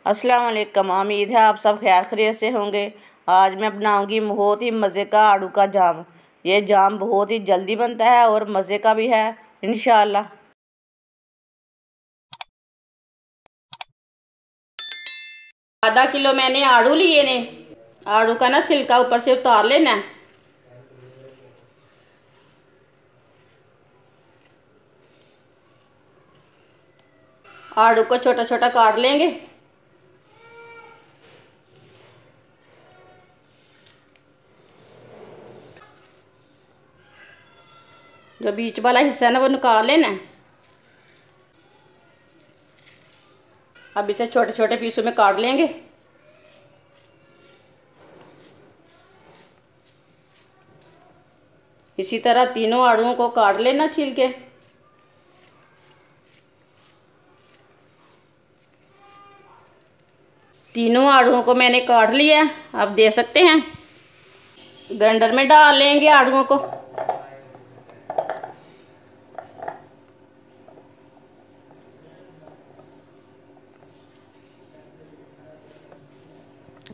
अस्सलाम वालेकुम। उम्मीद है आप सब खैर खैरियत से होंगे। आज मैं बनाऊंगी बहुत ही मज़े का आड़ू का जाम। ये जाम बहुत ही जल्दी बनता है और मज़े का भी है इंशाअल्लाह। आधा किलो मैंने आड़ू लिए ने। आड़ू का ना छिलका ऊपर से उतार लेना है। आड़ू को छोटा छोटा काट लेंगे। जो बीच वाला हिस्सा है ना वो निकाल लेना है। अब इसे छोटे छोटे पीसों में काट लेंगे। इसी तरह तीनों आड़ूओं को काट लेना छील के। तीनों आड़ूओं को मैंने काट लिया। आप दे सकते हैं ग्राइंडर में डाल लेंगे आड़ूओं को।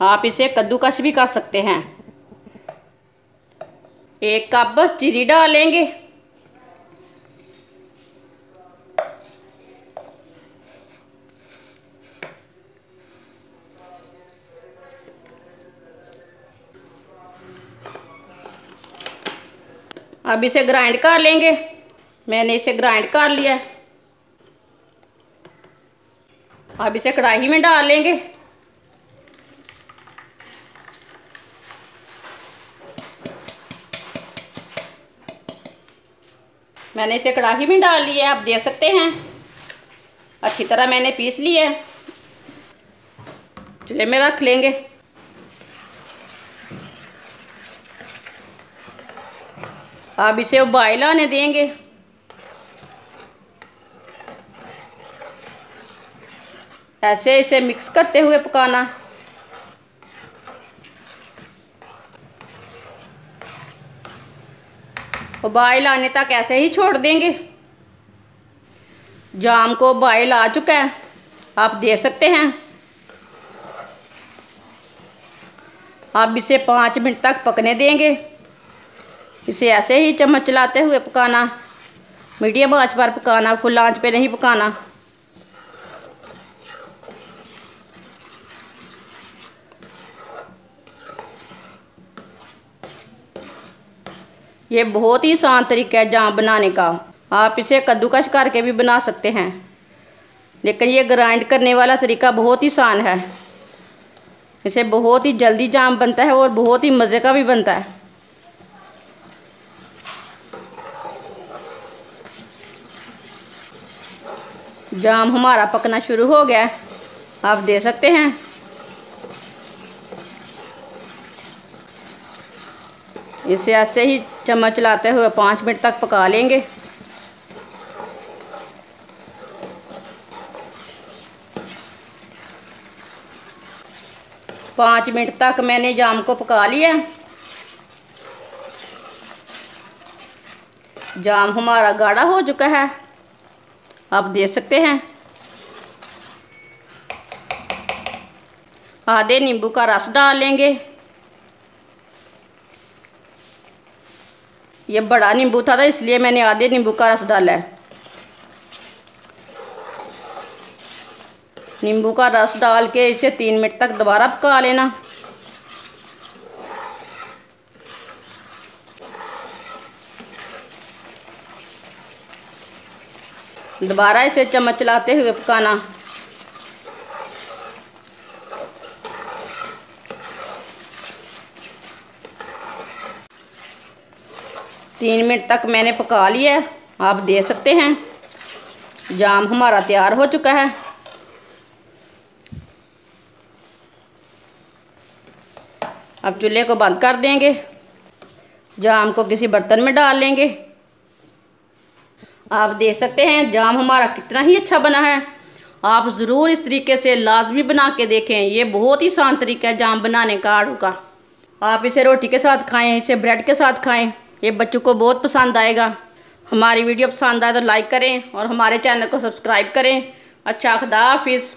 आप इसे कद्दूकस भी कर सकते हैं। 1 कप चीनी डालेंगे। अब इसे ग्राइंड कर लेंगे। मैंने इसे ग्राइंड कर लिया। अब इसे कढ़ाई में डाल लेंगे। मैंने इसे कढ़ाई में डाल लिया। आप देख सकते हैं अच्छी तरह मैंने पीस लिया है। चूल्हे में रख लेंगे। अब इसे उबाल आने देंगे। ऐसे इसे मिक्स करते हुए पकाना। उबाल आने तक ऐसे ही छोड़ देंगे। जाम को उबाल आ चुका है, आप देख सकते हैं। अब इसे 5 मिनट तक पकने देंगे। इसे ऐसे ही चम्मच चलाते हुए पकाना। मीडियम आंच पर पकाना, फुल आंच पे नहीं पकाना। ये बहुत ही आसान तरीका है जाम बनाने का। आप इसे कद्दूकस करके भी बना सकते हैं, लेकिन ये ग्राइंड करने वाला तरीका बहुत ही आसान है। इसे बहुत ही जल्दी जाम बनता है और बहुत ही मज़े का भी बनता है। जाम हमारा पकना शुरू हो गया है, आप देख सकते हैं। इसे ऐसे ही चम्मच चलाते हुए 5 मिनट तक पका लेंगे। पाँच मिनट तक मैंने जाम को पका लिया। जाम हमारा गाढ़ा हो चुका है, आप देख सकते हैं। आधे नींबू का रस डाल लेंगे। ये बड़ा नींबू था इसलिए मैंने आधे नींबू का रस डाला है। नींबू का रस डाल के इसे 3 मिनट तक दोबारा पका लेना। दोबारा इसे चम्मच चलाते हुए पकाना। तीन मिनट तक मैंने पका लिया, आप देख सकते हैं। जाम हमारा तैयार हो चुका है। अब चूल्हे को बंद कर देंगे। जाम को किसी बर्तन में डाल लेंगे। आप देख सकते हैं जाम हमारा कितना ही अच्छा बना है। आप ज़रूर इस तरीके से लाजमी बना के देखें। ये बहुत ही आसान तरीका है जाम बनाने का आड़ू का। आप इसे रोटी के साथ खाएं, इसे ब्रेड के साथ खाएं। ये बच्चों को बहुत पसंद आएगा। हमारी वीडियो पसंद आए तो लाइक करें और हमारे चैनल को सब्सक्राइब करें। अच्छा, खुदा हाफिज़।